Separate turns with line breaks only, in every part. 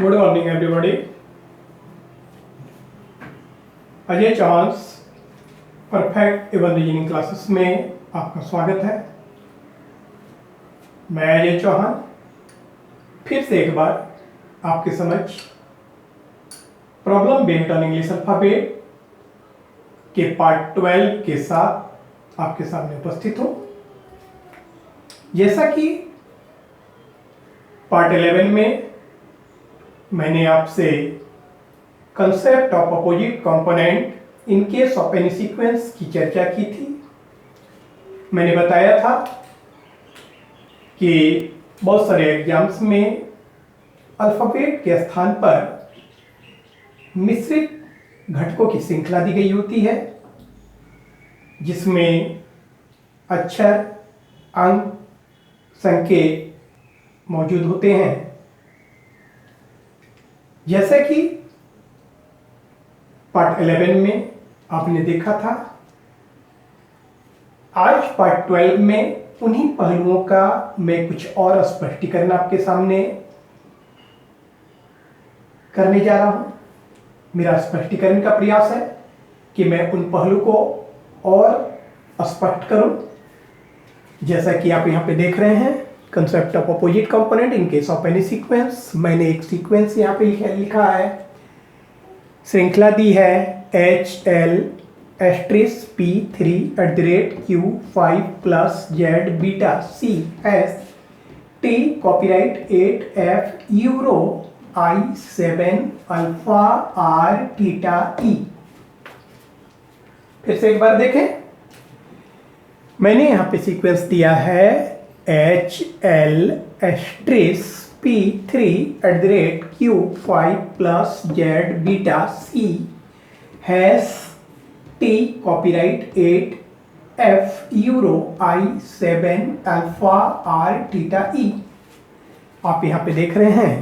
Good morning everybody. Ajay Chauhan's perfect एवं reasoning classes में आपका स्वागत है। मैं अजय चौहान फिर से एक बार आपके समक्ष problem based on English alphabet के पार्ट 12 के साथ आपके सामने उपस्थित हूं। जैसा कि पार्ट 11 में मैंने आपसे concept of opposite component in case of any sequence की चर्चा की थी। मैंने बताया था कि बहुत सारे एग्जाम्स में अल्फाबेट के स्थान पर मिश्रित घटकों की श्रृंखला दी गई होती है, जिसमें अक्षर, अंक, संकेत मौजूद होते हैं। जैसे कि पार्ट 11 में आपने देखा था, आज पार्ट 12 में उन्हीं पहलुओं का मैं कुछ और स्पष्टीकरण आपके सामने करने जा रहा हूं। मेरा स्पष्टीकरण का प्रयास है कि मैं उन पहलू को और स्पष्ट करूं। जैसा कि आप यहां पे देख रहे हैं, concept of opposite component in case of any sequence. मैंने एक सीक्वेंस यहाँ पे लिखा है, श्रृंखला दी है HL *P3 @Q5 + Z beta C S T copyright 8F euro I7 alpha R theta E। फिर से एक बार देखें, मैंने यहाँ पे सीक्वेंस दिया है HL *P3 @Q5 + Z beta C T copyright 8F euro I7 alpha R theta E। आप यहाँ पे देख रहे हैं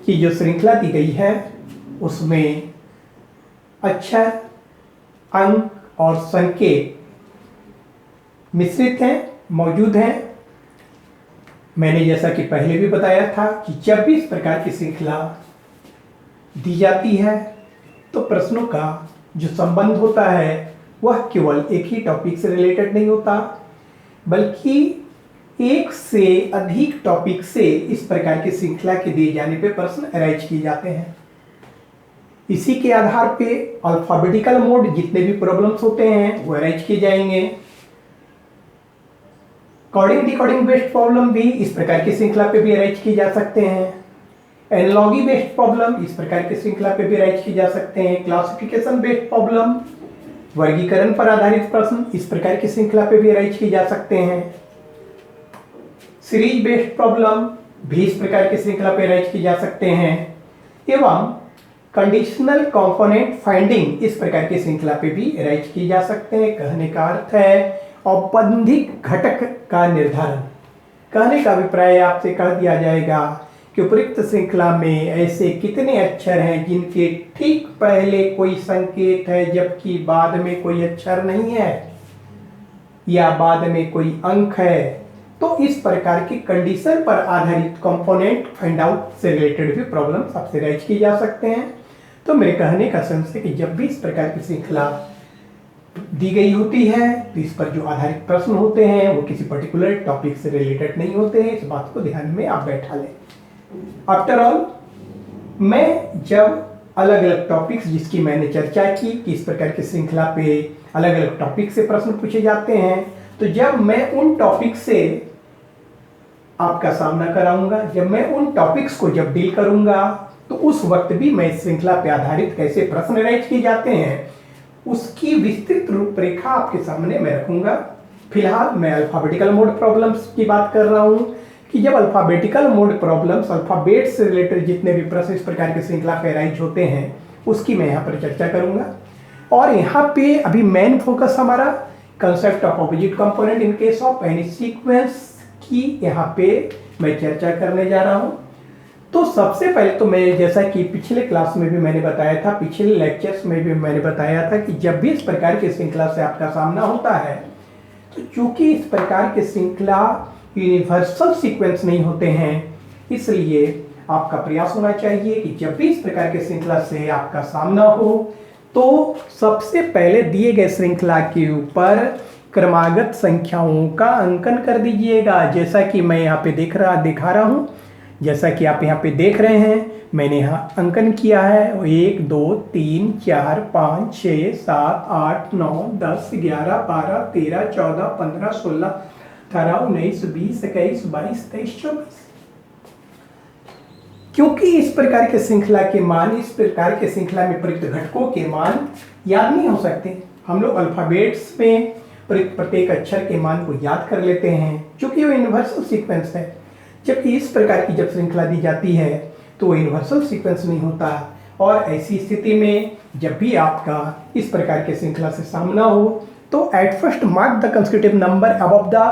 कि जो श्रृंखला दी गई है उसमें अक्षर, अंक और संकेत मिश्रित हैं, मौजूद हैं। मैंने जैसा कि पहले भी बताया था कि जब भी इस प्रकार की श्रृंखला दी जाती है तो प्रश्नों का जो संबंध होता है वह केवल एक ही टॉपिक से रिलेटेड नहीं होता, बल्कि एक से अधिक टॉपिक से इस प्रकार की श्रृंखला के दिए जाने पे प्रश्न अरेंज किए जाते हैं। इसी के आधार पे अल्फाबेटिकल मोड जितने भी प्रॉब्लम्स होते हैं वो अरेंज किए जाएंगे। कोडिंग डिकोडिंग बेस्ड प्रॉब्लम भी इस प्रकार की श्रृंखला पे भी अरेंज किए जा सकते हैं। एनालॉजी बेस्ड प्रॉब्लम इस प्रकार की श्रृंखला पे भी अरेंज किए जा सकते हैं। क्लासिफिकेशन बेस्ड प्रॉब्लम, वर्गीकरण पर आधारित प्रश्न इस प्रकार की श्रृंखला पे भी अरेंज किए जा सकते हैं। सीरीज बेस्ड प्रॉब्लम भी इस प्रकार की श्रृंखला पे अरेंज किए जा सकते हैं। एवं कंडीशनल कंपोनेंट फाइंडिंग इस प्रकार की श्रृंखला पे भी अरेंज किए जा सकते हैं। कहने का अर्थ है औपबंधिक घटक का निर्धारण। कहने का अभिप्राय आपसे कह दिया जाएगा कि उपयुक्त श्रृंखला में ऐसे कितने अक्षर हैं जिनके ठीक पहले कोई संकेत है जबकि बाद में कोई अक्षर नहीं है, या बाद में कोई अंक है। तो इस प्रकार की कंडीशन पर आधारित कंपोनेंट फाइंड आउट से रिलेटेड भी प्रॉब्लम आपसे अरेंज किए जा सकते हैं। तो मेरे कहने का सेंस है कि जब भी इस प्रकार की श्रृंखला दी गई होती है तो इस पर जो आधारित प्रश्न होते हैं वो किसी पर्टिकुलर टॉपिक से रिलेटेड नहीं होते हैं। इस बात को ध्यान में आप बैठा लें। आफ्टर ऑल, मैं जब अलग अलग टॉपिक्स जिसकी मैंने चर्चा की कि इस प्रकार की श्रृंखला पे अलग अलग टॉपिक से प्रश्न पूछे जाते हैं, तो जब मैं उन टॉपिक से आपका सामना कराऊंगा, जब मैं उन टॉपिक्स को जब डील करूंगा, तो उस वक्त भी मैं इस श्रृंखला पे आधारित कैसे प्रश्न अरेंज किए जाते हैं उसकी विस्तृत रूपरेखा आपके सामने मैं रखूंगा। फिलहाल मैं अल्फाबेटिकल मोड प्रॉब्लम्स की बात कर रहा हूं कि जब अल्फाबेटिकल मोड प्रॉब्लम्स, अल्फाबेट से रिलेटेड जितने भी प्रश्न इस प्रकार की श्रृंखला पे अरेंज होते हैं उसकी मैं यहाँ पर चर्चा करूंगा। और यहाँ पे अभी मेन फोकस हमारा concept of opposite component in case of any sequence की यहाँ पे मैं चर्चा करने जा रहा हूँ। तो सबसे पहले तो मैं, जैसा कि पिछले क्लास में भी मैंने बताया था, पिछले लेक्चर्स में भी मैंने बताया था कि जब भी इस प्रकार की श्रृंखला से आपका सामना होता है तो चूंकि इस प्रकार के श्रृंखला यूनिवर्सल सीक्वेंस नहीं होते हैं, इसलिए आपका प्रयास होना चाहिए कि जब भी इस प्रकार के श्रृंखला से आपका सामना हो तो सबसे पहले दिए गए श्रृंखला के ऊपर क्रमागत संख्याओं का अंकन कर दीजिएगा। जैसा कि मैं यहाँ पे दिखा रहा हूँ, जैसा कि आप यहाँ पे देख रहे हैं, मैंने यहाँ अंकन किया है 1 2 3 4 5 6 7 8 9 10 11 12 13 14 15 16 18 19 20 21 22 23 24। क्योंकि इस प्रकार के श्रृंखला के मान, इस प्रकार के श्रृंखला में प्रयुक्त घटकों के मान याद नहीं हो सकते। हम लोग अल्फाबेट्स में प्रत्येक अक्षर के मान को याद कर लेते हैं क्योंकि वो यूनिवर्सल सीक्वेंस है। जबकि इस प्रकार की जब श्रृंखला दी जाती है तो वो यूनिवर्सल सीक्वेंस नहीं होता। और ऐसी स्थिति में जब भी आपका इस प्रकार के श्रृंखला से सामना हो तो at first mark the consecutive number above the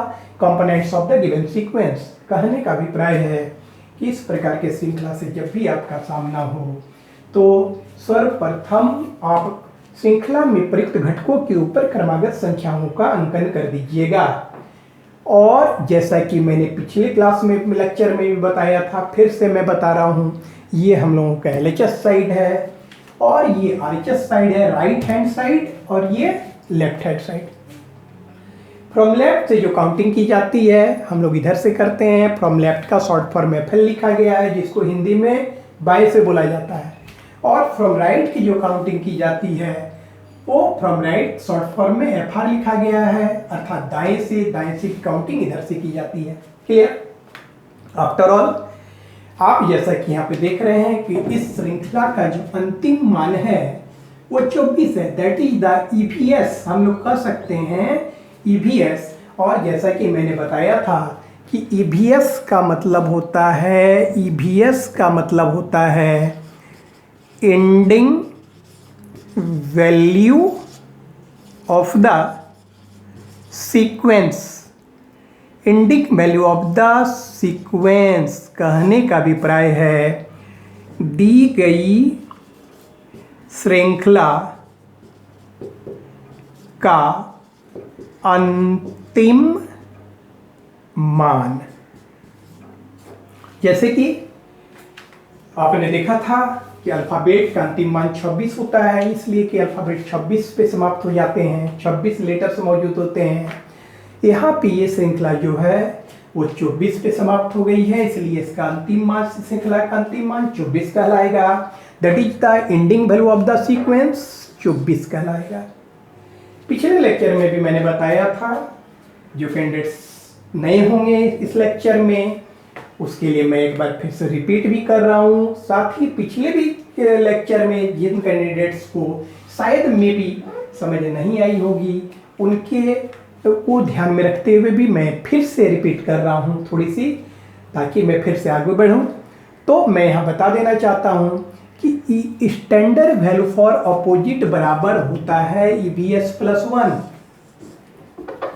components of the given sequence. कहने का अभिप्राय है कि इस प्रकार के श्रृंखला से जब भी आपका सामना हो तो सर्वप्रथम आप श्रृंखला में प्रयुक्त घटकों के ऊपर क्रमागत संख्याओं का अंकन कर दीजिएगा। और जैसा कि मैंने पिछले क्लास में लेक्चर में भी बताया था, फिर से मैं बता रहा हूँ, ये हम लोगों का LHS साइड है और ये RHS साइड है, राइट हैंड साइड, और ये left hand side. From left से जो काउंटिंग की जाती है हम लोग इधर से करते हैं। फ्रॉम लेफ्ट का शॉर्ट फॉर्म FL लिखा गया है, जिसको हिंदी में बाएं से बोला जाता है। और फ्रॉम राइट की जो काउंटिंग की जाती है वो फ्रॉम राइट शॉर्ट फॉर्म में FR लिखा गया है, अर्थात दाएं से काउंटिंग इधर से की जाती है। क्लियर? आफ्टर ऑल आप जैसा कि यहाँ पे देख रहे हैं कि इस श्रृंखला का जो अंतिम मान है वो 24 है। दैट इज द EVS, हम लोग कह सकते हैं EVS। और जैसा कि मैंने बताया था कि EVS का मतलब होता है, EVS का मतलब होता है ending value of the sequence. Ending value of the sequence कहने का अभिप्राय है दी गई श्रृंखला का अंतिम मान। जैसे कि आपने देखा था कि अल्फाबेट का अंतिम मान 26 होता है, इसलिए कि अल्फाबेट 26 पे समाप्त हो जाते हैं, 26 लेटर्स मौजूद होते हैं। यहाँ पे ये श्रृंखला जो है वो 24 पे समाप्त हो गई है, इसलिए इसका अंतिम मान, श्रृंखला का अंतिम मान 24 कहलाएगा। That is the ending value of the sequence, 24 कहलाएगा। पिछले लेक्चर में भी मैंने बताया था, जो कैंडिडेट्स नए होंगे इस लेक्चर में उसके लिए मैं एक बार फिर से रिपीट भी कर रहा हूँ। साथ ही पिछले भी लेक्चर में जिन कैंडिडेट्स को शायद में भी समझ नहीं आई होगी उनके को ध्यान में रखते हुए भी मैं फिर से रिपीट कर रहा हूँ थोड़ी सी, ताकि मैं फिर से आगे बढ़ूँ। तो मैं यहाँ बता देना चाहता हूँ कि स्टैंडर्ड वैल्यू फॉर अपोजिट बराबर होता है EVS + 1।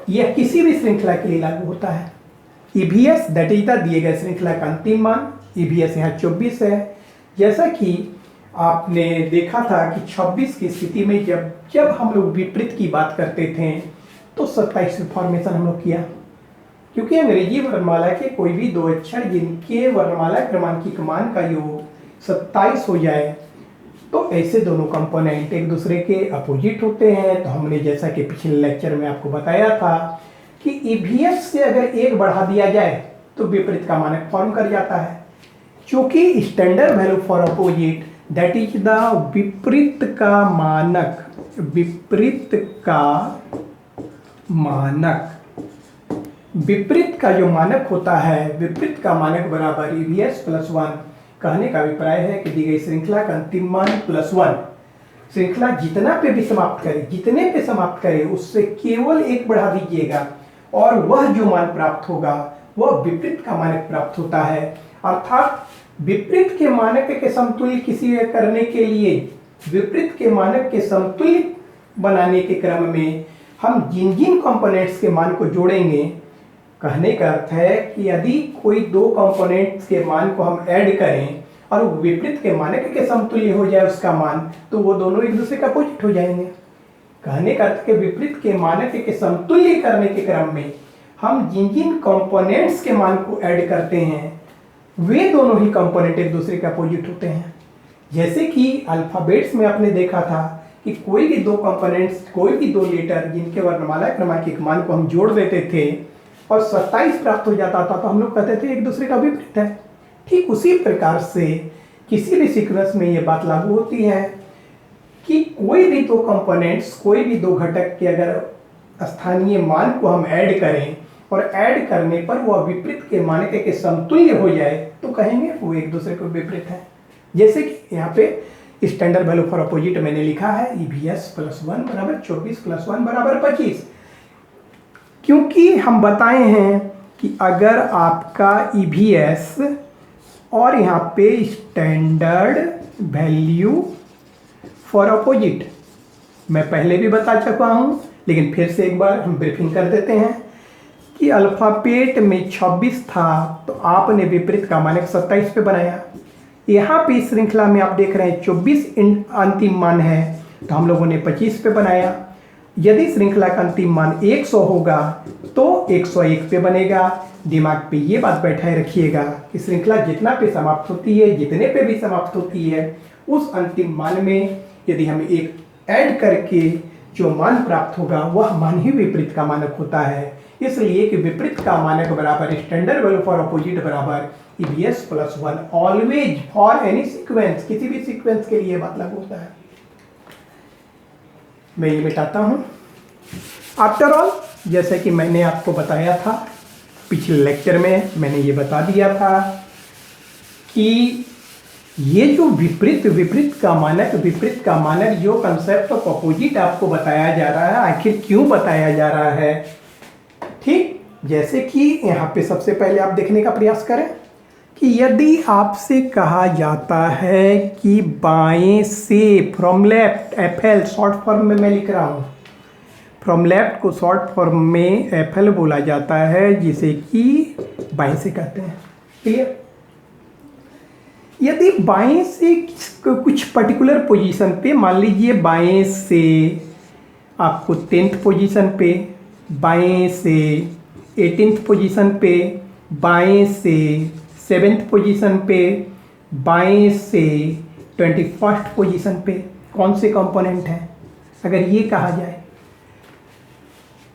यह किसी भी श्रृंखला के लिए लागू होता है। EVS दैट इज द दिए गए श्रृंखला का अंतिम मान, EVS यहाँ 24 है। जैसा कि आपने देखा था कि 26 की स्थिति में जब हम लोग विपरीत की बात करते थे तो 27 फॉर्मेशन हम लोग किया, क्योंकि अंग्रेजी वर्णमाला के कोई भी दो अक्षर जिनके वर्णमाला क्रमांकित मान का योग 27 हो जाए तो ऐसे दोनों कंपोनेंट एक दूसरे के अपोजिट होते हैं। तो हमने जैसा कि पिछले लेक्चर में आपको बताया था कि EVS से अगर एक बढ़ा दिया जाए तो विपरीत का मानक फॉर्म कर जाता है। क्योंकि standard value for opposite that is the विपरीत का मानक, विपरीत का मानक, विपरीत का जो मानक होता है, विपरीत का मानक बराबर EVS + 1। कहने का अभिप्राय है कि दी गई श्रृंखला का अंतिम मान +1। श्रृंखला जितना पे भी समाप्त करे, जितने पे समाप्त करे उससे केवल एक बढ़ा दीजिएगा और वह जो मान प्राप्त होगा वह विपरीत का मानक प्राप्त होता है। अर्थात विपरीत के मानक के समतुल्य किसी करने के लिए, विपरीत के मानक के समतुल्य बनाने के क्रम में हम जिन जिन कंपोनेंट्स के मान को जोड़ेंगे, कहने का अर्थ है कि यदि कोई दो कंपोनेंट्स के मान को हम ऐड करें और विपरीत के मानक के समतुल्य हो जाए उसका मान, तो वो दोनों एक दूसरे का अपोजिट हो जाएंगे। कहने का अर्थ है विपरीत के मानक के समतुल्य करने के क्रम में हम जिन जिन कंपोनेंट्स के मान को ऐड करते हैं वे दोनों ही कंपोनेंट एक दूसरे के अपोजिट होते हैं। जैसे कि अल्फाबेट्स में आपने देखा था कि कोई भी दो कंपोनेंट्स, कोई भी दो लेटर जिनके वर्णमाला क्रमांक एक मान को हम जोड़ देते थे और 27 प्राप्त हो जाता था तो हम लोग कहते थे एक दूसरे का विपरीत है। ठीक उसी प्रकार से किसी भी सीक्वेंस में ये बात लागू होती है कि कोई भी दो कंपोनेंट्स, कोई भी दो घटक के अगर स्थानीय मान को हम ऐड करें और ऐड करने पर वह विपरीत के मान के समतुल्य हो जाए तो कहेंगे वो एक दूसरे को विपरीत है। जैसे कि यहाँ पे स्टैंडर्ड वैल्यू फॉर अपोजिट मैंने लिखा है EVS + 1 बराबर 24 + 1 बराबर 25, क्योंकि हम बताए हैं कि अगर आपका EVS और यहाँ पे स्टैंडर्ड वैल्यू फॉर अपोजिट मैं पहले भी बता चुका हूँ, लेकिन फिर से एक बार हम ब्रीफिंग कर देते हैं कि अल्फाबेट में 26 था तो आपने विपरीत का मानक 27 पे बनाया। यहाँ पे इस श्रृंखला में आप देख रहे हैं 24 अंतिम मान है तो हम लोगों ने 25 पे बनाया। यदि श्रृंखला का अंतिम मान 100 होगा तो 101 पे बनेगा। दिमाग पे ये बात बैठाए रखिएगा कि श्रृंखला जितना पे समाप्त होती है, जितने पे भी समाप्त होती है, उस अंतिम मान में यदि हम एक ऐड करके जो मान प्राप्त होगा वह मान ही विपरीत का मानक होता है। इसलिए कि विपरीत का मानक बराबर स्टैंडर्ड वैल्यू फॉर अपोजिट बराबर EVS + 1 always for any sequence, किसी भी सीक्वेंस के लिए बात लागू होता है। मैं ये मिटाता हूं। आफ्टर ऑल, जैसे कि मैंने आपको बताया था पिछले लेक्चर में, मैंने ये बता दिया था कि ये जो विपरीत का मानक जो कंसेप्ट ऑफ अपोजिट आपको बताया जा रहा है, आखिर क्यों बताया जा रहा है। ठीक, जैसे कि यहाँ पे सबसे पहले आप देखने का प्रयास करें कि यदि आपसे कहा जाता है कि बाएं से, from left, FL short form में मैं लिख रहा हूँ, फ्रॉम लेफ्ट को शॉर्ट फॉर्म में FL बोला जाता है, जिसे कि बाएं से कहते हैं। क्लियर? यदि बाएं से कुछ पर्टिकुलर पोजीशन पे, मान लीजिए बाएं से आपको 10th पोजीशन पे, बाएं से 18th पोजीशन पे, बाएं से 7th पोजीशन पे, बाएं से 21st पोजीशन पे कौन से कंपोनेंट हैं, अगर ये कहा जाए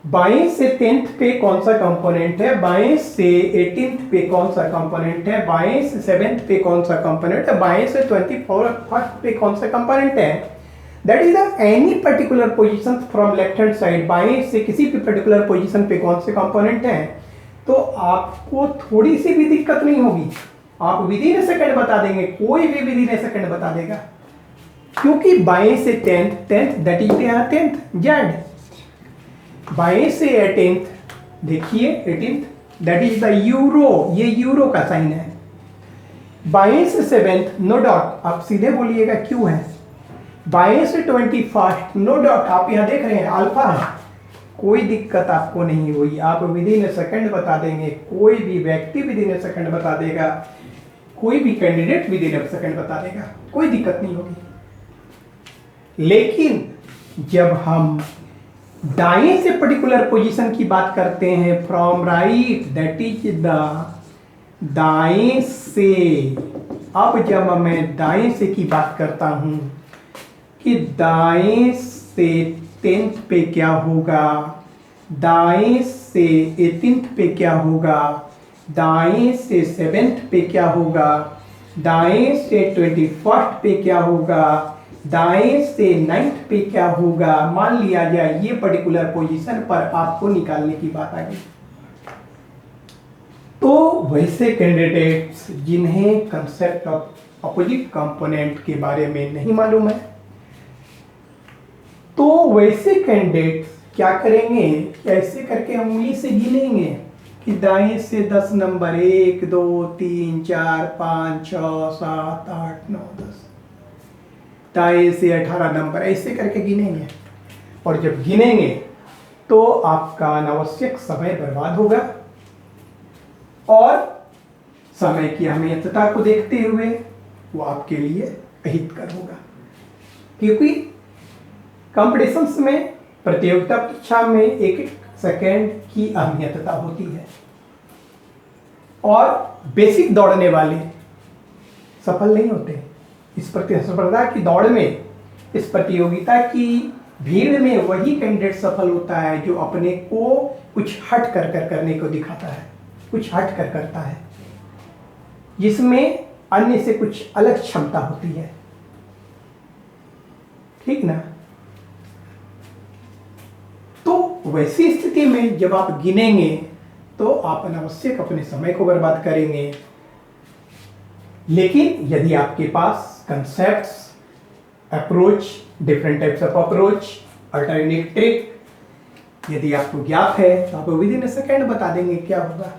बाएं से 10th पे कौन सा कंपोनेंट है, बाएं से 18th पे कौन सा कंपोनेंट है, बाएं से 7th पे कौन सा कंपोनेंट है, बाएं से 21st पे कौन सा कंपोनेंट है, that is the any particular position from left hand side, बाएं से किसी भी पर्टिकुलर पोजीशन पे कौन से कंपोनेंट हैं, तो आपको थोड़ी सी भी दिक्कत नहीं होगी, आप विदिन ए सेकंड बता देंगे, कोई भी विदिन ए सेकंड बता देगा, क्योंकि बाएं से 10th that is 10th Z, बाएं से 18th देखिए 18th that is the euro, ये यूरो का साइन है, बाएं से 7th नो डॉट, आप सीधे बोलिएगा क्यों है, बाएं से 21st नो डॉट, आप यहां देख रहे हैं अल्फा है, कोई दिक्कत आपको नहीं हुई, आप विदिन ए सेकंड बता देंगे, कोई भी व्यक्ति विदिन ए सेकंड बता देगा, कोई भी कैंडिडेट विदिन ए सेकंड बता देगा, कोई दिक्कत नहीं होगी। लेकिन जब हम दाएं से पर्टिकुलर पोजीशन की बात करते हैं, from right that is the दाएं से, अब जब मैं दाएं से की बात करता हूं कि दाएं से 10th पे क्या होगा, दाएं से 18th पे क्या होगा, दाएं से 7th पे क्या होगा, दाएं से 21st पे क्या होगा, दाएं से 9th पे क्या होगा, मान लिया जाए ये पर्टिकुलर पोजीशन पर आपको निकालने की बात आ गई, तो वैसे कैंडिडेट्स जिन्हें कंसेप्ट ऑफ अपोजिट कंपोनेंट के बारे में नहीं मालूम है, तो वैसे कैंडिडेट्स क्या करेंगे, ऐसे करके उंगली से गिनेंगे कि दाएं से 10 नंबर 1 2 3 4 5 6 7 8 9 10, दाएं से 18 नंबर, ऐसे करके गिनेंगे, और जब गिनेंगे तो आपका अनावश्यक समय बर्बाद होगा और समय की अहमियतता को देखते हुए वो आपके लिए अहितकर होगा, क्योंकि कॉम्पिटिशन्स में, प्रतियोगिता परीक्षा में एक एक सेकेंड की अहमियतता होती है और बेसिक दौड़ने वाले सफल नहीं होते। इस प्रतिस्पर्धा की दौड़ में, इस प्रतियोगिता की भीड़ में वही कैंडिडेट सफल होता है जो अपने को कुछ हट कर करने को दिखाता है, कुछ हट कर करता है, जिसमें अन्य से कुछ अलग क्षमता होती है। ठीक ना? तो वैसी स्थिति में जब आप गिनेंगे तो आप अनावश्यक अपने समय को बर्बाद करेंगे। लेकिन यदि आपके पास concepts, approach, different types of approach, alternative trick यदि आपको ज्ञात है तो आप विद इन अ सेकेंड बता देंगे क्या होगा।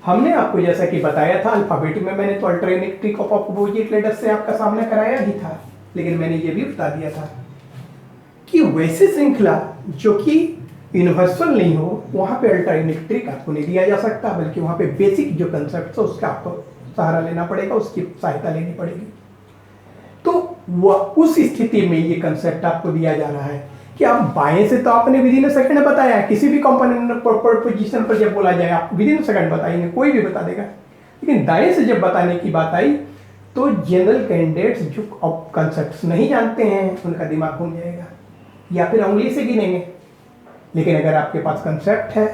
हमने आपको जैसा कि बताया था अल्फाबेट में, मैंने तो alternative trick of opposite letters से आपका सामना कराया ही था, लेकिन मैंने ये भी बता दिया था कि वैसी श्रृंखला जो कि यूनिवर्सल नहीं हो वहां पे अल्टरनेटिव ट्रिक आपको नहीं दिया जा सकता, बल्कि वहां पे बेसिक जो कंसेप्ट है उसका आपको सहारा लेना पड़ेगा, उसकी सहायता लेनी पड़ेगी। तो वह उस स्थिति में ये कंसेप्ट आपको दिया जा रहा है कि आप बाएं से तो आपने विद इन अ सेकंड बताया, किसी भी कंपोनेंट पोजीशन पर जब बोला जाए आप विद इन अ सेकंड बताएंगे, कोई भी बता देगा। लेकिन दाएं से जब बताने की बात आई तो जनरल कैंडिडेट्स जो कंसेप्ट्स नहीं जानते हैं उनका दिमाग घूम जाएगा या फिर उंगली से गिनेंगे। लेकिन अगर आपके पास कंसेप्ट है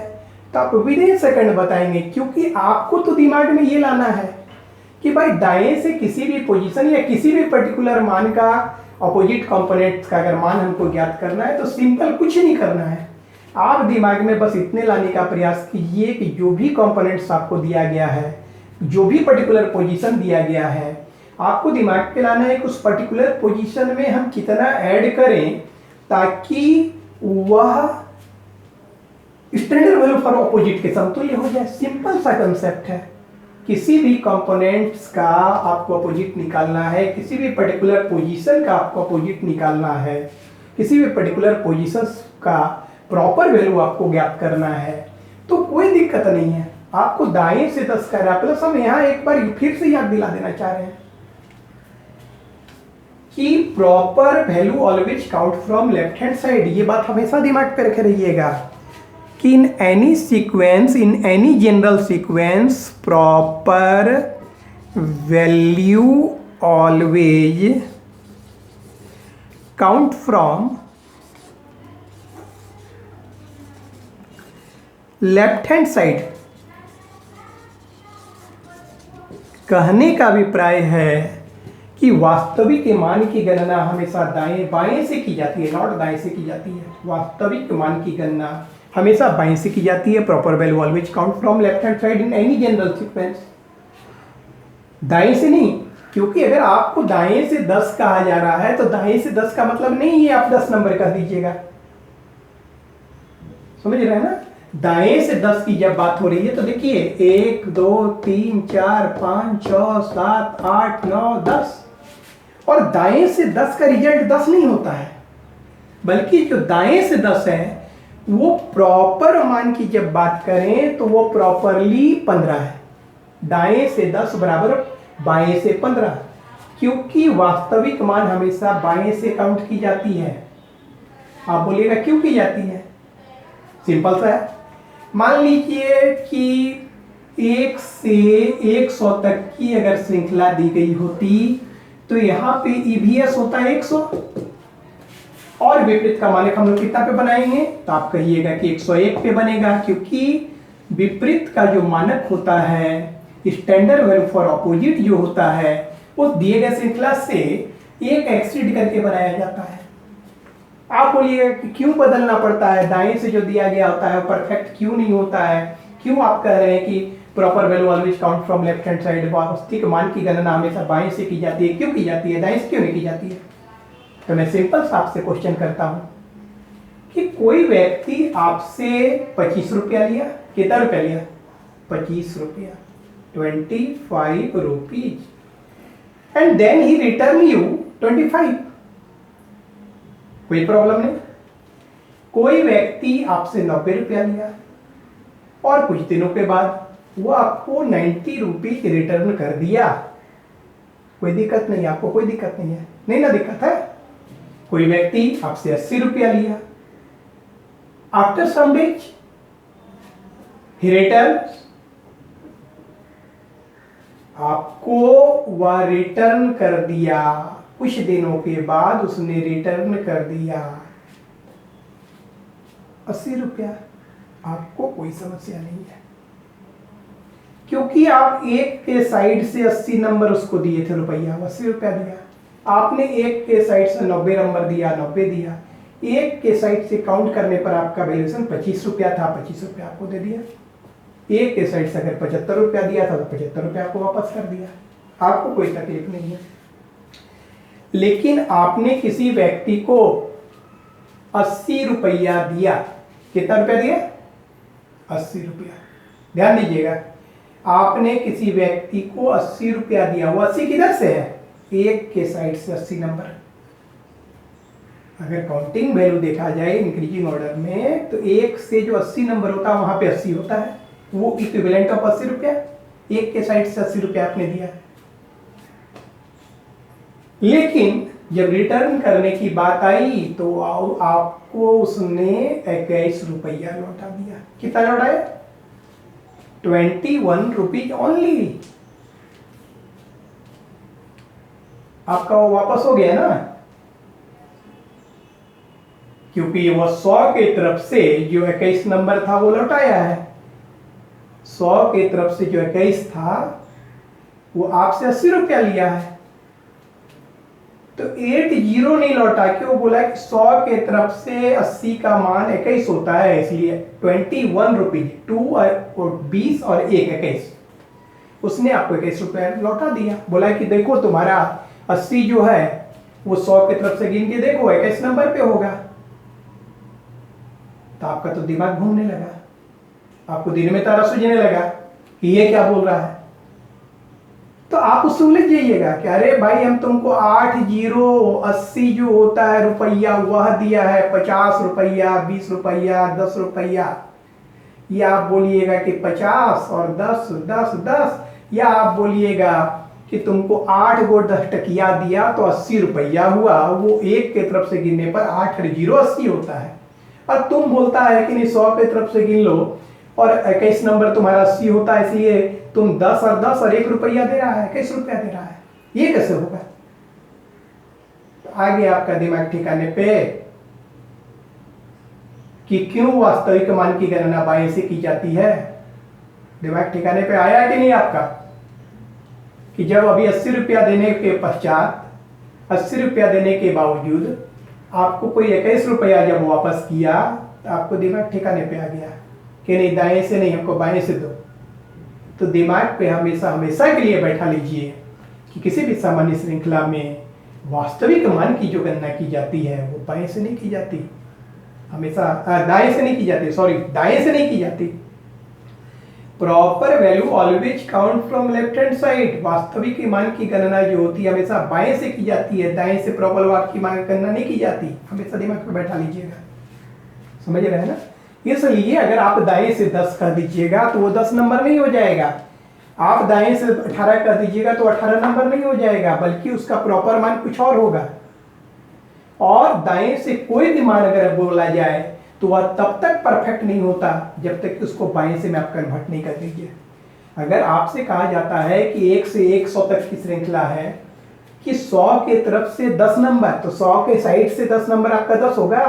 तो आप विद इन सेकंड बताएंगे, क्योंकि आपको तो दिमाग में ये लाना है कि भाई दाएं से किसी भी पोजीशन या किसी भी पर्टिकुलर मान का, अपोजिट कंपोनेंट्स का अगर मान हमको ज्ञात करना है तो सिंपल कुछ नहीं करना है। आप दिमाग में बस इतने लाने का प्रयास कीजिए कि जो भी कंपोनेंट्स आपको दिया गया है, जो भी पर्टिकुलर पोजीशन दिया गया है, आपको दिमाग पे लाना है कि उस पर्टिकुलर पोजीशन में हम कितना ऐड करें ताकि वह स्टैंडर्ड वैल्यू फॉर ऑपोजिट के समतुल्य हो जाए। सिंपल सा कंसेप्ट है। किसी भी कंपोनेंट्स का आपको अपोजिट निकालना है, किसी भी पर्टिकुलर पोजीशन का आपको अपोजिट निकालना है, किसी भी पर्टिकुलर पोजीशंस का प्रॉपर वैल्यू आपको ज्ञात करना है, तो कोई दिक्कत नहीं है। आपको दाएं से 10 का रहा, प्लस हम यहाँ एक बार फिर से याद दिला देना चाह रहे हैं कि proper value always count from left hand side. ये बात हमेशा दिमाग पे रखे रहिएगा कि in any sequence, in any general sequence, proper value always count from left hand side। कहने का अभिप्राय है कि वास्तविक मान की गणना हमेशा दाएं बाएं से की जाती है, नॉट दाएं से की जाती है। वास्तविक मान की गणना हमेशा बाएं से की जाती है। Proper value always count from left hand side in any general sequence. दाएं से नहीं, क्योंकि अगर आपको दाएं से 10 कहा जा रहा है तो दाएं से 10 का मतलब नहीं है आप 10 नंबर कर दीजिएगा। समझ रहे हैं ना? दाएं से 10 की जब बात हो रही है तो देखिए 1 2 3 4 5 6 7 8 9 10, और दाएं से 10 का रिजल्ट 10 नहीं होता है, बल्कि जो दाएं से 10 है वो प्रॉपर मान की जब बात करें तो वो प्रॉपरली 15 है। दाएं से 10 बराबर बाएं से 15, क्योंकि वास्तविक मान हमेशा बाएं से काउंट की जाती है। आप बोलिएगा क्यों की जाती है? सिंपल सा है। मान लीजिए कि 1 से 100 तक की अगर श्रृंखला दी गई होती तो यहाँ पे ईवीएस होता है 100 और विपरीत का मानक हम लोग कितना पे बनाएंगे? तो आप कहिएगा कि 101 पे बनेगा, क्योंकि विपरीत का जो मानक होता है, स्टैंडर्ड वैल्यू फॉर ऑपोजिट जो होता है, उस दिए गए श्रृंखला से एक एक्सीड करके बनाया जाता है। आप बोलिएगा कि क्यों बदलना पड़ता है? दाएं से जो दिया गया होता है परफेक्ट क्यों नहीं होता है? क्यों आप कह रहे हैं कि proper value always count from left hand side, वास्तविक मान की गणना हमेशा बाएं से की जाती है? क्यों की जाती है? दाएं से क्यों नहीं की जाती है? तो मैं सिंपल सा आपसे क्वेश्चन करता हूं कि कोई व्यक्ति आपसे 25 रुपया लिया, कितना रुपया लिया? 25 रुपया, 25 rupees, and then he return you 25। कोई प्रॉब्लम नहीं। कोई व्यक्ति आपसे 90 रुपया लिया और कुछ दिनों के बाद वो आपको 90 रुपीज रिटर्न कर दिया, कोई दिक्कत नहीं, आपको कोई दिक्कत नहीं है, नहीं ना दिक्कत है। कोई व्यक्ति आपसे 80 रुपया लिया, after some days he returns आपको वह रिटर्न कर दिया, कुछ दिनों के बाद उसने रिटर्न कर दिया 80 रुपया, आपको कोई समस्या नहीं है, क्योंकि आप एक के साइड से 80 नंबर उसको दिए थे रुपया, 80 रुपया दिया। आपने एक के साइड से 90 नंबर दिया, 90 दिया। एक के साइड से काउंट करने पर आपका वैल्यूएशन 25 रुपया था, 25 रुपया आपको दे दिया। एक के साइड से अगर 75 रुपया दिया था तो 75 रुपया आपको वापस कर दिया, आपको कोई तकलीफ नहीं है। लेकिन आपने किसी व्यक्ति को 80 रुपया दिया, कितना रुपया दिया? 80 रुपया। ध्यान दीजिएगा, आपने किसी व्यक्ति को 80 रुपया दिया, वो 80 किधर से है? एक के साइड से 80 नंबर। अगर काउंटिंग वैल्यू देखा जाए इंक्रीजिंग ऑर्डर में, तो एक से जो 80 नंबर होता है वहां पे 80 होता है, वो इक्विवेलेंट ऑफ 80 रुपया। एक के साइड से 80 रुपया आपने दिया, लेकिन जब रिटर्न करने की बात आई तो आपको उसने 21 रुपया लौटा दिया। कितना लौटाया? 21 रुपीज ओनली। आपका वो वापस हो गया ना, क्योंकि वो 100 के तरफ से जो 21 नंबर था वो लौटाया है। 100 के तरफ से जो 21 था वो आपसे 80 रुपया लिया है, तो 80 नहीं लौटा के वो बोला कि 100 के तरफ से 80 का मान 21 होता है, इसलिए 21 रुपीज, 2 और 20 और 1 21, उसने आपको 21 रुपया लौटा दिया। बोला कि देखो तुम्हारा 80 जो है वो 100 की तरफ से गिन के देखो 21 नंबर पे होगा। तो आपका तो दिमाग घूमने लगा, आपको दिन में तारा सूझने लगा कि ये क्या बोल रहा है। तो आप उससे उलझ जाइएगा कि अरे भाई हम तुमको 80 जो होता है रुपया वह दिया है, 50 रुपया, 20 रुपया, 10 रुपया, या आप बोलिएगा कि 50 और 10 10 10, या आप बोलिएगा कि तुमको 8 गो 10 टकिया दिया तो 80 रुपया हुआ। वो एक के तरफ से गिनने पर 8 0 80 होता है, और तुम बोलता है कि नहीं 100 के तरफ से गिन लो और 21 नंबर तुम्हारा 80 होता है, इसलिए तुम 10 और 10 और 1 रुपया दे रहा है, 21 रुपया दे रहा है। ये कैसे होगा? आ गया आपका दिमाग ठिकाने पे कि क्यों वास्तविक मान की गणना बाएं से की जाती है। दिमाग ठिकाने पे आया कि नहीं आपका कि जब अभी 80 रुपया देने के पश्चात, 80 रुपया देने के बावजूद आपको कोई 21 रुपया जब वापस किया तो आपको दिमाग ठिकाने पे आ गया कि नहीं दाएं से नहीं, हमको बाएं से दो। तो दिमाग पे हमेशा हमेशा के लिए बैठा लीजिए कि किसी भी सामान्य श्रृंखला में वास्तविक मान की जो गणना की जाती है वो बाएं से नहीं की जाती, हमेशा दाएं से नहीं की जाती, सॉरी दाएं से नहीं की जाती। Proper value always count from left hand side. वास्तविक मान की गणना जो होती है हमेशा बाएं से की जाती है, दाएं से प्रॉपर मान की गणना नहीं की जाती। हमेशा दिमाग पे बैठा लीजिएगा, समझ रहे हैं ना। इसलिए अगर आप दाएं से 10 कर दीजिएगा तो वो 10 नंबर नहीं हो जाएगा, आप दाएं से 18 कर दीजिएगा तो 18 नंबर नहीं हो जाएगा, बल्कि उसका प्रॉपर मान कुछ और होगा। और दाएं से कोई भी मान अगर बोला जाए तो वह तब तक परफेक्ट नहीं होता जब तक कि उसको बाएं से में आप कन्वर्ट नहीं कर दीजिए। अगर आपसे कहा जाता है कि 1 से 100 तक की श्रृंखला है कि 100 के तरफ से 10 नंबर, तो 100 के साइड से 10 नंबर आपका 10 होगा,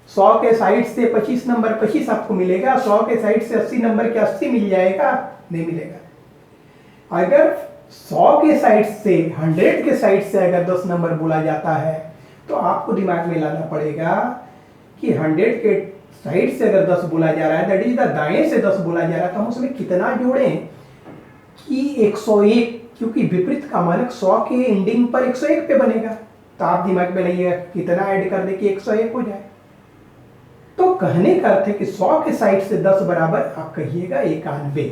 100 के साइड से 25 नंबर 25 आपको मिलेगा, 100 के साइड से 80 नंबर के 80 मिल जाएगा? नहीं मिलेगा। अगर 100 के साइड से 100 के साइड से अगर 10 नंबर बोला जाता है तो आपको दिमाग में लाना पड़ेगा कि 100 के साइड से अगर 10 बोला जा रहा है, दैट इज द दाएं से 10 बोला जा रहा है, तो हम उसमें कितना जोड़ें कि 101, क्योंकि विपरीत का मानक 100 के एंडिंग पर 101 पे बनेगा। तो आप दिमाग में लाइएगा कितना ऐड कर दे कि 101 हो जाए। तो कहने का अर्थ है कि 100 के साइड से 10 बराबर आप कहिएगा 91,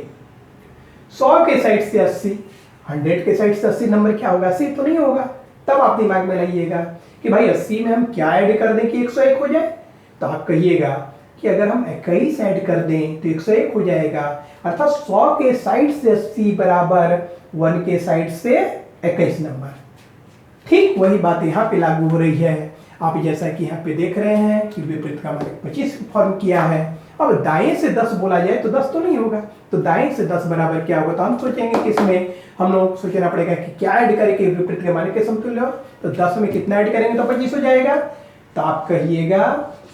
100 के साइड से 80, 100 के साइड से 80 नंबर क्या होगा? 80 तो नहीं होगा। तब आप दिमाग में लाइएगा कि भाई 80 में हम क्या ऐड कर दें कि 101 हो जाए? तो आप कहिएगा कि अगर हम 21 ऐड कर दें तो 101 हो जाएगा, अर्थात 100 के साइड से 80 बराबर 1 के साइड से 21 नंबर। ठीक वही बात यहाँ पे लागू हो रही है। आप जैसा कि यहाँ पे देख रहे हैं कि विपरीत का मानक 25 फॉर्म किया है, अब दाएं से 10 बोला जाए तो 10 तो नहीं होगा, तो दाएं से 10 बराबर क्या होगा, तो हम सोचेंगे कि इसमें हम लोग सोचना पड़ेगा कि क्या ऐड करके विपरीत के मान के समतुल्य हो, तो 10 में कितना ऐड करेंगे तो 25 हो जाएगा। तो आप कहिएगा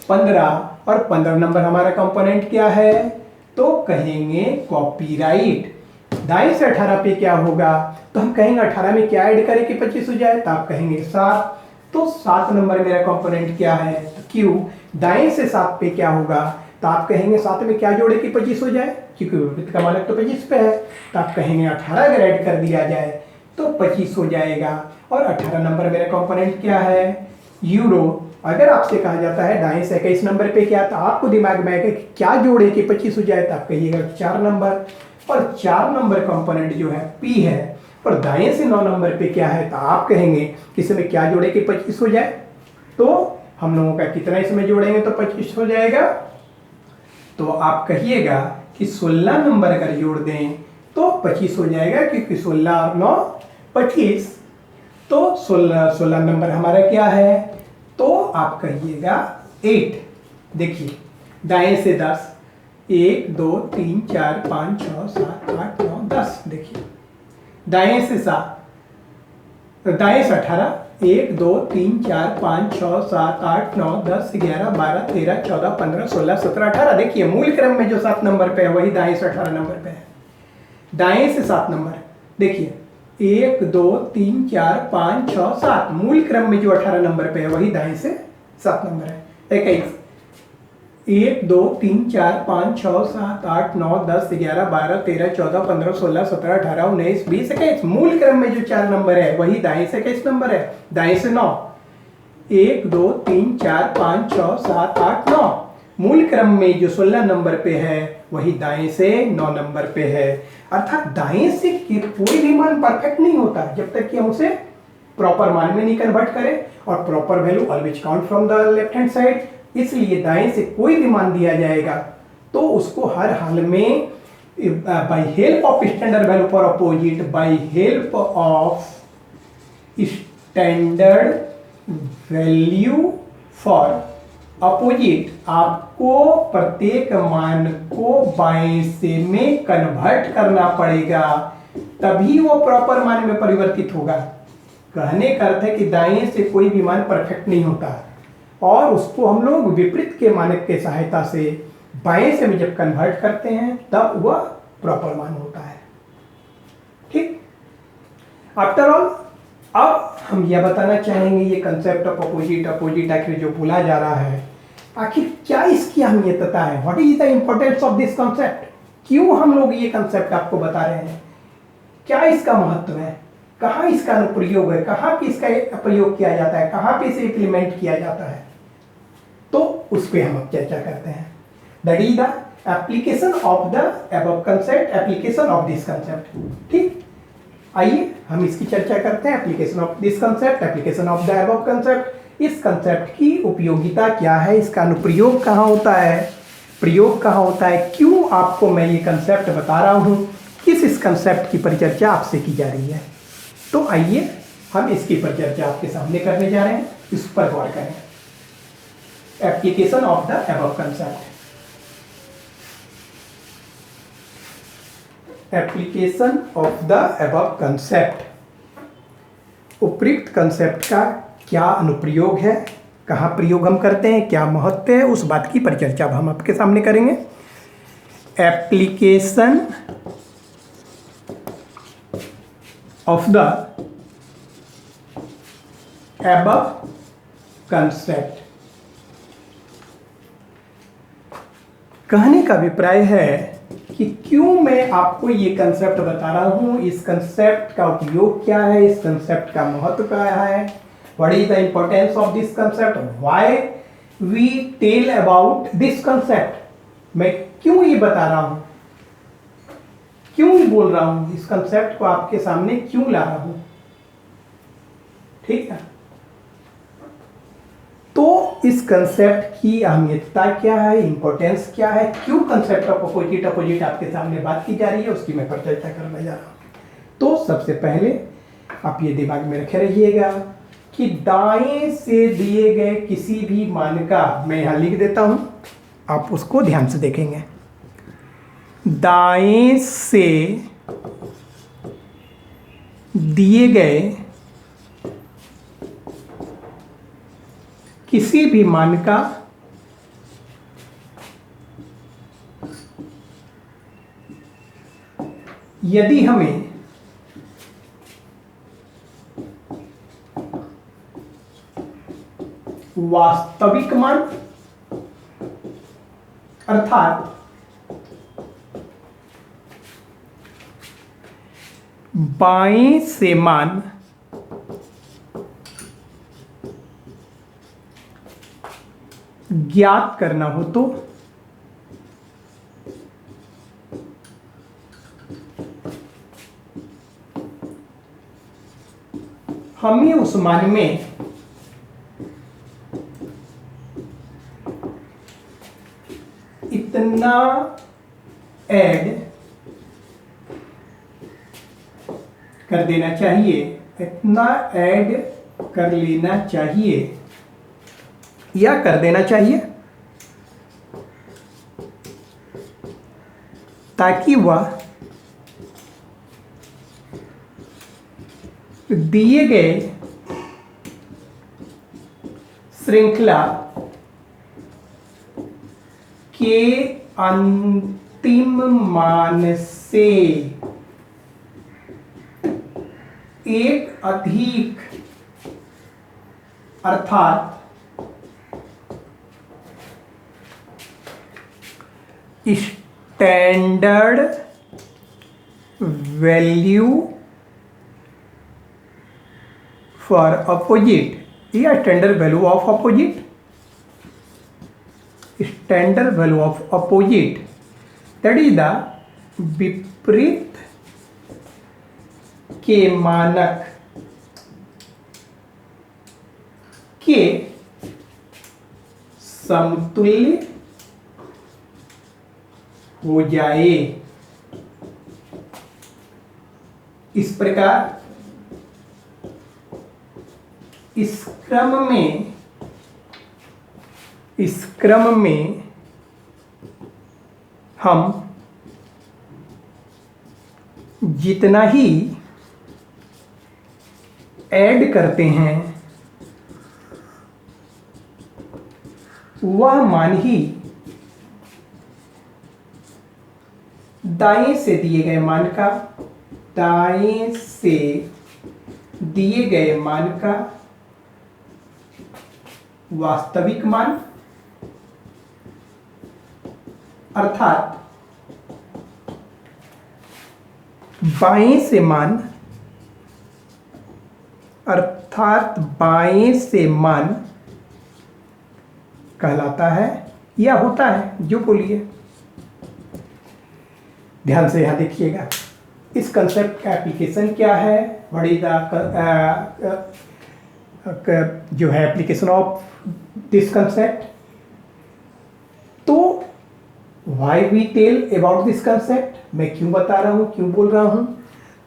15, और 15 नंबर हमारा कंपोनेंट क्या है, तो कहेंगे कॉपीराइट। दाएं से 18 पे क्या होगा, तो हम कहेंगे 18 में क्या ऐड करें कि 25 हो जाए, तो आप कहेंगे 7, तो 7 नंबर मेरा कंपोनेंट क्या है, तो क्यू। दाएं से 7 पे क्या होगा, तो आप कहेंगे 7 में क्या जोड़े कि 25 हो जाए, क्योंकि विपरीत का मानक तो 25 पे है, तो आप कहेंगे 18 अगर ऐड कर दिया जाए तो 25 हो जाएगा। और 18 नंबर मेरा कंपोनेंट क्या है, यूरो। अगर आपसे कहा जाता है दाएं से 21 नंबर पे क्या, तो आपको दिमाग में आएगा कि क्या जोड़े कि 25 हो जाए, तो आप कहिएगा 4 नंबर, और 4 नंबर कंपोनेंट जो है पी है। और दाएं से 9 नंबर पे क्या है, तो आप कहेंगे कि इसमें क्या जोड़े कि 25 हो जाए, तो हम लोगों का कितना इसमें जोड़ेंगे तो 25 हो जाएगा। तो आप कहिएगा कि 16 नंबर अगर जोड़ दें तो 25 हो जाएगा, क्योंकि 16 और 9 25, तो 16 नंबर हमारा क्या है, तो आप कहिएगा 8। देखिए दाएं से 10, 1 2 3 4 5 6 7 8 9 10, देखिए दाएं से 7, दाएं से 18, 1 2 3 4 5 6 7 8 9 10 11 12 13 14 15 16 17 18, देखिए मूल क्रम में जो 7 नंबर पे है वही दाएं से 18 नंबर पे है। दाएं से 7 नंबर देखिए 1 2 3 4 5 6 7, मूल क्रम में जो 18 नंबर पे है वही दाएं से 7 नंबर है। 21, 1 2 3 4 5 6 7 8 9 10 11 12 13 14 15 16 17 18 19 20 21, मूल क्रम में जो 4 नंबर है वही दाएं से 21 नंबर है। दाएं से 9, 1 2 3 4 5 6 7 8 9, मूल क्रम में जो 16 नंबर पे है वही दाएं से 9 नंबर पे है। अर्थात दाएं से कोई भी मान परफेक्ट नहीं होता जब तक कि हम उसे प्रॉपर मान में नहीं कन्वर्ट करें, और proper value always count from the left hand side. इसलिए दाएं से कोई भी मान दिया जाएगा तो उसको हर हाल में by help of standard value for opposite, by help of standard value for opposite, आपको प्रत्येक मान को बाएं से में कन्वर्ट करना पड़ेगा, तभी वो प्रॉपर मान में परिवर्तित होगा। कहने का अर्थ है कि दाएं से कोई भी मान परफेक्ट नहीं होता, और उसको हम लोग विपरीत के मानक के सहायता से बाएं से में जब कन्वर्ट करते हैं तब वह प्रॉपर मान होता है। ठीक, आफ्टर ऑल अब हम यह बताना चाहेंगे ये कंसेप्ट ऑफ अपोजिट, अपोजिट आखिर जो बोला जा रहा है, आखिर क्या इसकी अहमियतता है, what is the importance of this concept, क्यों हम लोग ये कंसेप्ट आपको बता रहे हैं, क्या इसका महत्व है, कहाँ इसका अनुप्रयोग है, कहाँ पे इसका प्रयोग किया जाता है, कहाँ पे इसे इम्प्लीमेंट किया जाता है, तो उस पर हम अब चर्चा करते हैं। That is the application of the above concept, application of this concept. ठीक, आइए हम इसकी चर्चा करते हैं। Application of this concept, application of the above concept. इस कंसेप्ट की उपयोगिता क्या है, इसका अनुप्रयोग कहाँ होता है, प्रयोग कहाँ होता है, क्यों आपको मैं ये कंसेप्ट बता रहा हूँ, किस इस कंसेप्ट की परिचर्चा आपसे की जा रही है। तो आइए हम इसकी परिचर्चा आपके सामने करने जा रहे हैं, इस पर गौर करें। Application of the above concept. Application of the above concept, उपयुक्त कंसेप्ट का क्या अनुप्रयोग है, कहाँ प्रयोग हम करते हैं, क्या महत्व है, उस बात की परिचर्चा अब हम आपके सामने करेंगे। Application of the above concept. कहने का अभिप्राय है कि क्यों मैं आपको ये कंसेप्ट बता रहा हूं, इस कंसेप्ट का उपयोग क्या है, इस कंसेप्ट का महत्व क्या है, what is the importance of this concept, why we tell about this concept. मैं क्यों ये बता रहा हूं, क्यों ये बोल रहा हूं, इस कंसेप्ट को आपके सामने क्यों ला रहा हूं। ठीक है, तो इस कंसेप्ट की अहमियतता क्या है, इंपॉर्टेंस क्या है, क्यों कंसेप्ट ऑफ अपोजिट, अपोजिट आपके सामने बात की जा रही है, उसकी मैं पर चर्चा करने जा रहा हूं। तो सबसे पहले आप ये दिमाग में रखे रहिएगा कि दाएं से दिए गए किसी भी मान का, मैं यहां लिख देता हूं, आप उसको ध्यान से देखेंगे। दाएं से दिए गए किसी भी मान का यदि हमें वास्तविक मान अर्थात बाएं से मान ज्ञात करना हो तो हमें उस मान में इतना ऐड कर देना चाहिए, इतना ऐड कर लेना चाहिए या कर देना चाहिए ताकि वह दिए गए श्रृंखला के अंतिम मान से एक अधिक अर्थात स्टैंडर्ड वैल्यू फॉर अपोजिट या standard value of opposite, standard value of opposite that is the विपरीत के मानक के समतुल्य हो जाए। इस प्रकार इस क्रम में हम जितना ही ऐड करते हैं वह मान ही दाएं से दिए गए मान का वास्तविक मान अर्थात बाएं से मान कहलाता है या होता है, जो बोलिए। ध्यान से यहां देखिएगा, इस कंसेप्ट का एप्लीकेशन क्या है, व्हाट इज द जो है एप्लीकेशन ऑफ दिस कंसेप्ट। तो why we tell about this concept, मैं क्यों बता रहा हूं, क्यों बोल रहा हूं।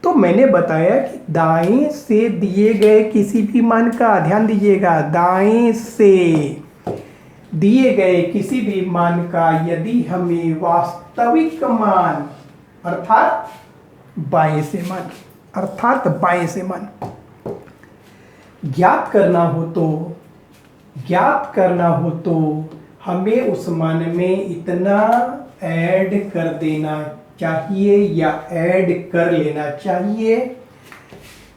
तो मैंने बताया कि दाएं से दिए गए किसी भी मान का, ध्यान दीजिएगा, दाएं से दिए गए किसी भी मान का यदि हमें वास्तविक मान अर्थात बाएं से मान ज्ञात करना हो तो हमें उस मान में इतना ऐड कर देना चाहिए या ऐड कर लेना चाहिए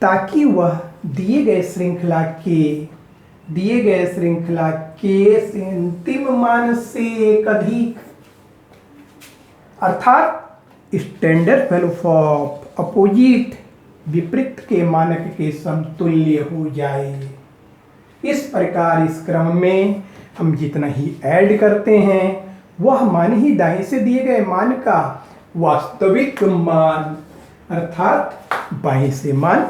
ताकि वह दिए गए श्रृंखला के अंतिम मान से एक अधिक अर्थात स्टैंडर्ड वैल्यू ऑफ अपोजिट विपरीत के मानक के समतुल्य हो जाए। इस प्रकार इस क्रम में हम जितना ही ऐड करते हैं वह मान ही दाएं से दिए गए मान का वास्तविक मान अर्थात बाएं से मान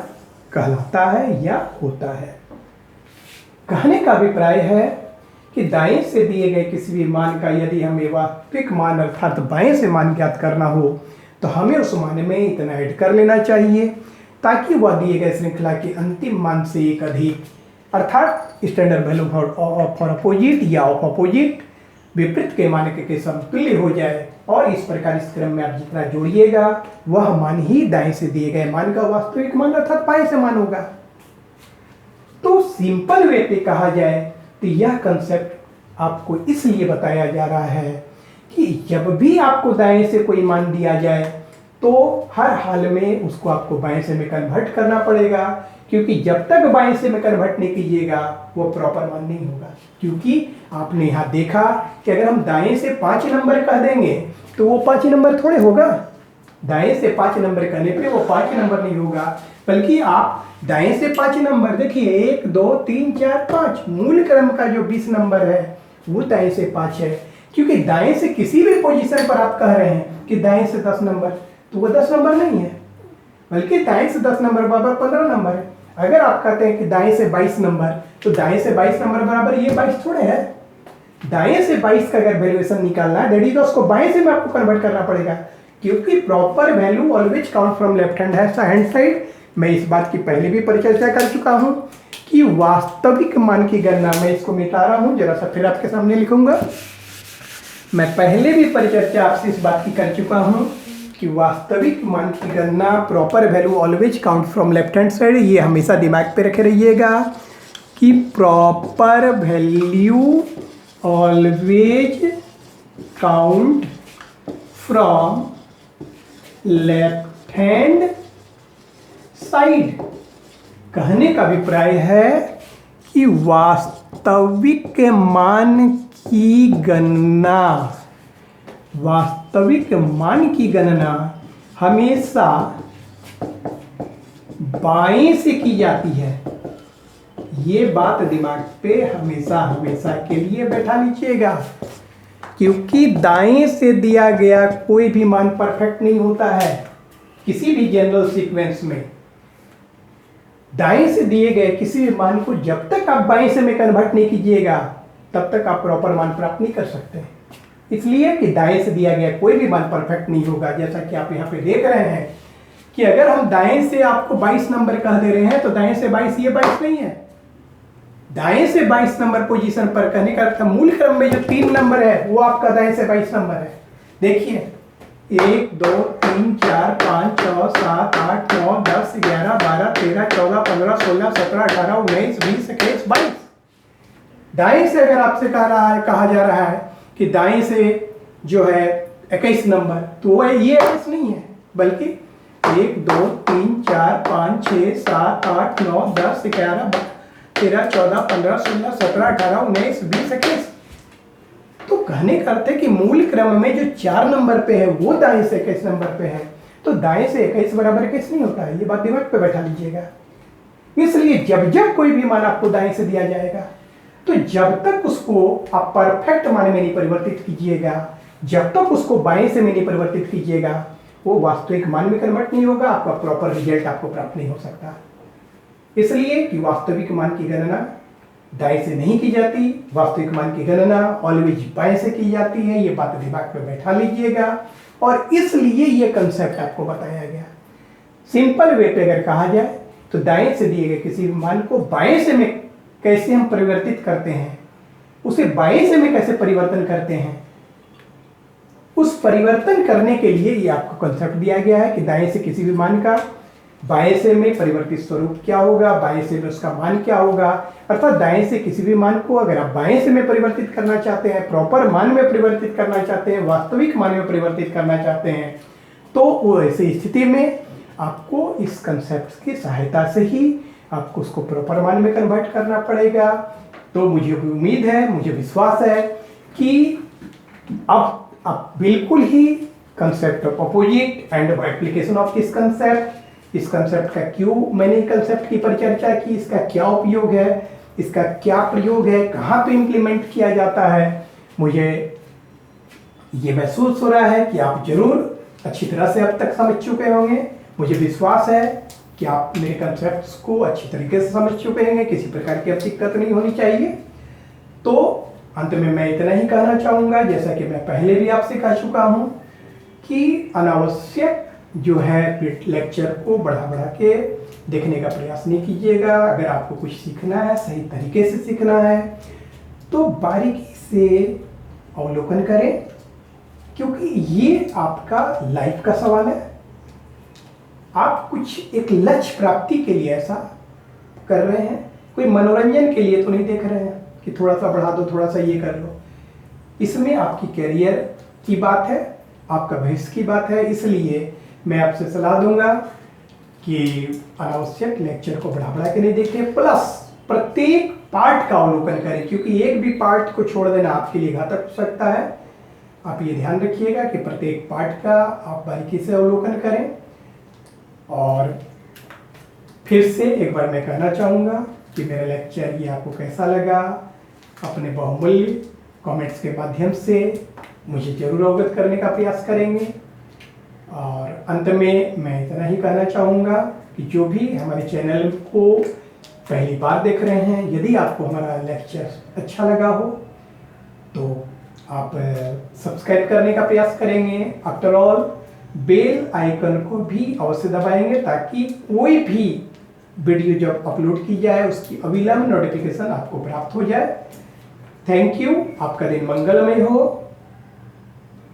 कहलाता है या होता है। कहने का अभिप्राय है कि दाएं से दिए गए किसी भी मान का यदि हमें वास्तविक मान अर्थात बाएं से मान ज्ञात करना हो तो हमें उस मान में इतना ऐड कर लेना चाहिए ताकि वह दिए गए श्रृंखला के अंतिम मान से एक अधिक अर्थात स्टैंडर्ड वैल्यू फॉर अपोजिट या ऑफ अपोजिट विपरीत के मानक के समतुल्य हो जाए, और इस प्रकार इस क्रम में आप जितना जोड़िएगा वह मान ही दाएं से दिए गए मान का वास्तविक मान अर्थात बाएं से मान होगा। तो सिंपल वे पे कहा जाए तो यह कंसेप्ट आपको इसलिए बताया जा रहा है कि जब भी आपको दाएं से कोई मान दिया जाए तो हर हाल में उसको आपको बाएं से में कन्वर्ट करना पड़ेगा, क्योंकि जब तक बाएं से में कन्वर्ट नहीं कीजिएगा वो प्रॉपर मान नहीं होगा। क्योंकि आपने यहाँ देखा कि अगर हम दाएं से 5 नंबर कह देंगे तो वो 5 नंबर थोड़े होगा। दाएं से 5 नंबर कहने पे वो 5 नंबर नहीं होगा, बल्कि आप दाएं से 5 नंबर देखिए 1 2 3 4 5 मूल क्रम का जो 20 नंबर है वो दाएं से 5 है। क्योंकि दाएं से किसी भी पोजीशन पर आप कह रहे हैं कि दाएं से 10 नंबर, तो वो 10 नंबर नहीं है, बल्कि दाएं से 10 नंबर बराबर 15 नंबर है। अगर आप कहते हैं कि दाएं से 22 नंबर, तो दाएं से 22 नंबर बराबर ये 22 थोड़े है। दाएं से 22 का अगर वैल्यूएशन निकालना है दैट इज, तो उसको बाएं से में आपको कन्वर्ट करना पड़ेगा, क्योंकि proper value always count from left hand side. मैं इस बात की पहले भी परिचर्चा कर चुका हूं कि वास्तविक मान की गणना, मैं इसको मिटा रहा हूं जरा सा फिर आपके सामने लिखूंगा। मैं पहले भी परिचर्चा आपसे इस बात की कर चुका हूं कि वास्तविक मान की गणना proper value always count from left hand side. ये हमेशा दिमाग पे रखे रहिएगा कि proper value always count from left hand side. कहने का अभिप्राय है कि वास्तविक मान की गणना, वास्तविक मान की गणना हमेशा बाएं से की जाती है। ये बात दिमाग पे हमेशा हमेशा के लिए बैठा लीजिएगा, क्योंकि दाएं से दिया गया कोई भी मान परफेक्ट नहीं होता है। किसी भी जनरल सीक्वेंस में दाएं से दिए गए किसी भी मान को जब तक आप बाएं से में कन्वर्ट नहीं कीजिएगा तब तक आप प्रॉपर मान प्राप्त नहीं कर सकते। इसलिए कि दाएं से दिया गया कोई भी मान परफेक्ट नहीं होगा। जैसा कि आप यहाँ पे देख रहे हैं कि अगर हम दाएं से आपको 22 नंबर कह दे रहे हैं तो दाएं से 22 ये 22 नहीं है। दाएं से 22 नंबर पोजीशन पर कहने का अर्थ मूल क्रम में जो 3 नंबर है वो आपका दाएं से 22 नंबर है। देखिए 1 2 3 4 5 6 7 8 9 10 11 12 13 14 15 16 17 18 19 20 21 22। दाएं से अगर आपसे कहा जा रहा है कि दाएं से जो है 21 नंबर, तो वो ये 21 नहीं है, बल्कि 1 2 3 4 5 6 7 8 9 10 11 13 14 15 16 17 18 19 20 21। तो कहने का अर्थ है कि मूल क्रम में जो 4 नंबर पे है वो दाएं से 21 नंबर पे है, तो दाएं से 21 बराबर 21 नहीं होता है। ये बात दिमाग पे बैठा लीजिएगा। इसलिए जब जब कोई भी मान आपको दाएं से दिया जाएगा तो जब तक उसको आप परफेक्ट मान में नहीं परिवर्तित कीजिएगा, जब तक उसको बाएं से में नहीं परिवर्तित कीजिएगा, वो वास्तविक मान में कन्वर्ट नहीं होगा, आपका प्रॉपर रिजल्ट आपको प्राप्त नहीं हो सकता। इसलिए कि वास्तविक मान की गणना दाएं से नहीं की जाती, वास्तविक मान की गणना ऑलवेज बाएं से की जाती है। ये बात दिमाग में बैठा लीजिएगा, और इसलिए ये कंसेप्ट आपको बताया गया। सिंपल वे पे अगर कहा जाए तो दाएं से दिए गए किसी भी मान को बाएं से में कैसे हम परिवर्तित करते हैं, उसे बाएं से में कैसे परिवर्तन करते हैं, उस परिवर्तन करने के लिए ये आपको कंसेप्ट दिया गया है कि दाएं से किसी भी मान का बाएं से में परिवर्तित स्वरूप क्या होगा, बाएं से में उसका मान क्या होगा। अर्थात दाएं से किसी भी मान को अगर आप बाएं से में परिवर्तित करना चाहते हैं, प्रॉपर मान में परिवर्तित करना चाहते हैं, वास्तविक मान में परिवर्तित करना चाहते हैं, तो वो ऐसी स्थिति में आपको इस कंसेप्ट की सहायता से ही आपको उसको प्रॉपर मान में कन्वर्ट करना पड़ेगा। तो मुझे उम्मीद है, मुझे विश्वास है कि अब आप बिल्कुल ही concept of opposite and application of this concept, इस कंसेप्ट का क्यों मैंने कंसेप्ट की परिचर्चा की, इसका क्या उपयोग है, इसका क्या प्रयोग है, कहाँ पे इम्प्लीमेंट किया जाता है, मुझे ये महसूस हो रहा है कि आप जरूर अच्छी तरह से अब तक समझ चुके होंगे। मुझे विश्वास है कि आप मेरे कंसेप्ट्स को अच्छी तरीके से समझ चुके हैं, किसी प्रकार की अब दिक्कत नहीं होनी चाहिए। तो अंत में मैं इतना ही कहना चाहूँगा, जैसा कि मैं पहले भी आपसे कह चुका हूँ कि अनावश्यक जो है लेक्चर को बढ़ा के देखने का प्रयास नहीं कीजिएगा। अगर आपको कुछ सीखना है, सही तरीके से सीखना है, तो बारीकी से अवलोकन करें, क्योंकि ये आपका लाइफ का सवाल है। आप कुछ एक लक्ष्य प्राप्ति के लिए ऐसा कर रहे हैं, कोई मनोरंजन के लिए तो नहीं देख रहे हैं कि थोड़ा सा बढ़ा दो, थोड़ा सा ये कर लो। इसमें आपकी कैरियर की बात है, आपका भविष्य की बात है। इसलिए मैं आपसे सलाह दूंगा कि अनावश्यक लेक्चर को बढ़ा के नहीं देखें, प्लस प्रत्येक पार्ट का अवलोकन करें, क्योंकि एक भी पार्ट को छोड़ देना आपके लिए घातक हो सकता है। आप ये ध्यान रखिएगा कि प्रत्येक पार्ट का आप बारीकी से अवलोकन करें। और फिर से एक बार मैं कहना चाहूँगा कि मेरा लेक्चर ये आपको कैसा लगा, अपने बहुमूल्य कमेंट्स के माध्यम से मुझे जरूर अवगत करने का प्रयास करेंगे। और अंत में मैं इतना ही कहना चाहूँगा कि जो भी हमारे चैनल को पहली बार देख रहे हैं, यदि आपको हमारा लेक्चर अच्छा लगा हो तो आप सब्सक्राइब करने का प्रयास करेंगे। आफ्टर ऑल बेल आइकन को भी अवश्य दबाएंगे, ताकि कोई भी वीडियो जब अपलोड की जाए उसकी अविलंब नोटिफिकेशन आपको प्राप्त हो जाए। Thank you. आपका दिन मंगलमय हो।